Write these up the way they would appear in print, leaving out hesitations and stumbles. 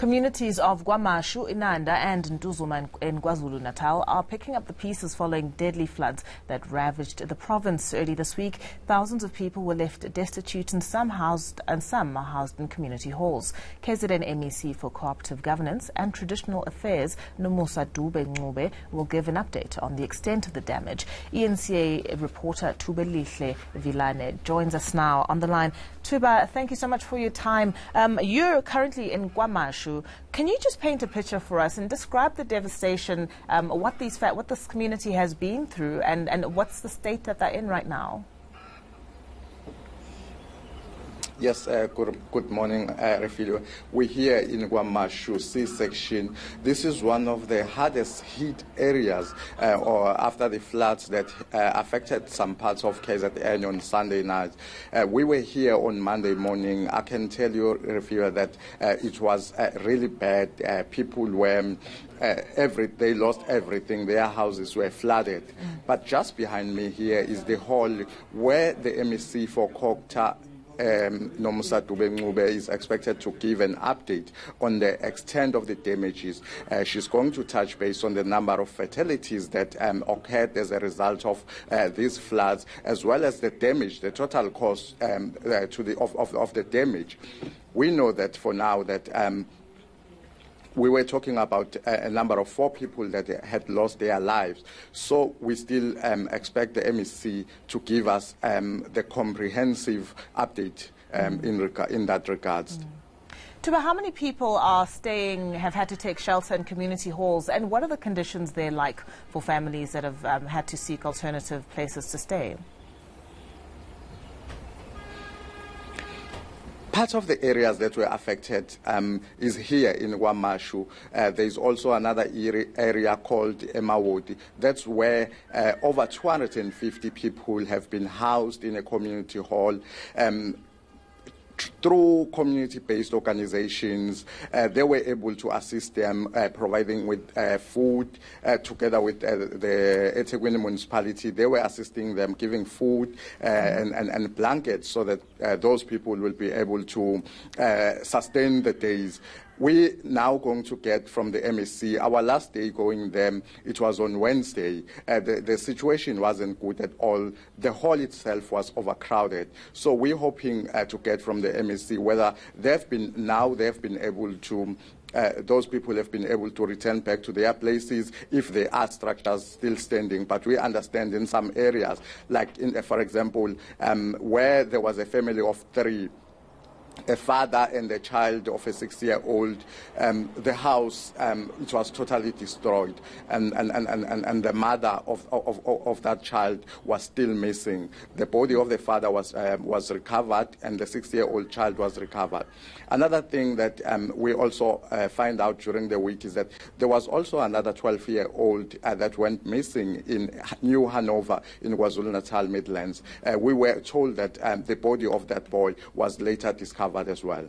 Communities of KwaMashu, Inanda and Ntuzuma in KwaZulu-Natal are picking up the pieces following deadly floods that ravaged the province early this week. Thousands of people were left destitute and some are housed in community halls. KZN MEC for Cooperative Governance and Traditional Affairs, Thubelihle will give an update on the extent of the damage. eNCA reporter Thubelihle Vilane joins us now on the line. Thuba, thank you so much for your time. You're currently in KwaMashu. Can you just paint a picture for us and describe the devastation, what this community has been through, and what's the state that they're in right now? Yes, good morning, Refilio. We're here in KwaMashu C-section. This is one of the hardest hit areas after the floods that affected some parts of KZN on Sunday night. We were here on Monday morning. I can tell you, Refilio, that it was really bad. People were they lost everything. Their houses were flooded. But just behind me here is the hall where the MEC for Kokta Thubelihle is expected to give an update on the extent of the damages. She's going to touch base on the number of fatalities that occurred as a result of these floods, as well as the damage, the total cost of the damage. We know that for now that we were talking about a number of 4 people that had lost their lives. So we still expect the MEC to give us the comprehensive update in that regards. Thuba, how many people have had to take shelter in community halls, and what are the conditions there like for families that have had to seek alternative places to stay? Part of the areas that were affected is here in KwaMashu. There's also another area called Emawodi. That's where over 250 people have been housed in a community hall. Through community-based organizations, they were able to assist them, providing with food, together with the eThekwini municipality. They were assisting them, giving food and blankets so that those people will be able to sustain the days. We're now going to get from the MEC, our last day going there, it was on Wednesday. The situation wasn't good at all. The hall itself was overcrowded. So we're hoping to get from the MEC whether they've been able to those people have been able to return back to their places if there are structures still standing. But we understand in some areas, like for example, where there was a family of 3, a father and a child of a 6-year-old, the house it was totally destroyed, and the mother of that child was still missing. The body of the father was recovered, and the 6-year-old child was recovered. Another thing that we also find out during the week is that there was also another 12-year-old that went missing in New Hanover in KwaZulu-Natal Midlands. We were told that the body of that boy was later discovered as well.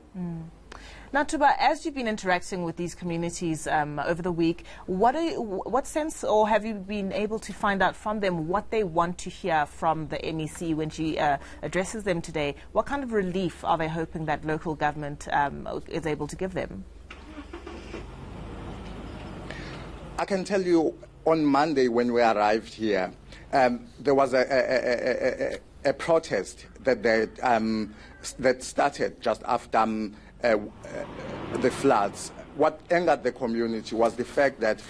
Now, Thuba, as you've been interacting with these communities over the week, what sense, or have you been able to find out from them what they want to hear from the MEC when she addresses them today? What kind of relief are they hoping that local government is able to give them? I can tell you, on Monday when we arrived here, there was a protest that started just after the floods. What angered the community was the fact that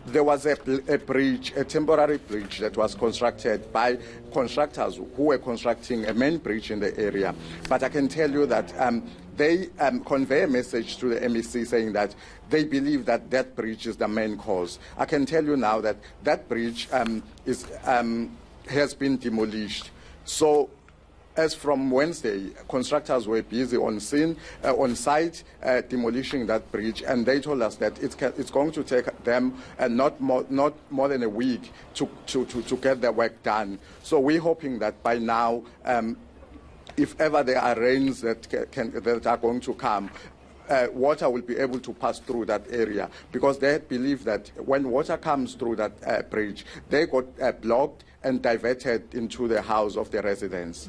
there was a bridge, a temporary bridge that was constructed by contractors who were constructing a main bridge in the area. But I can tell you that they convey a message to the MEC saying that they believe that that bridge is the main cause. I can tell you now that that bridge has been demolished. So as from Wednesday, contractors were busy on site, demolishing that bridge, and they told us that it's going to take them not more than a week to get their work done. So we're hoping that by now, if ever there are rains that are going to come, water will be able to pass through that area, because they believe that when water comes through that bridge, they got blocked and diverted into the house of the residents.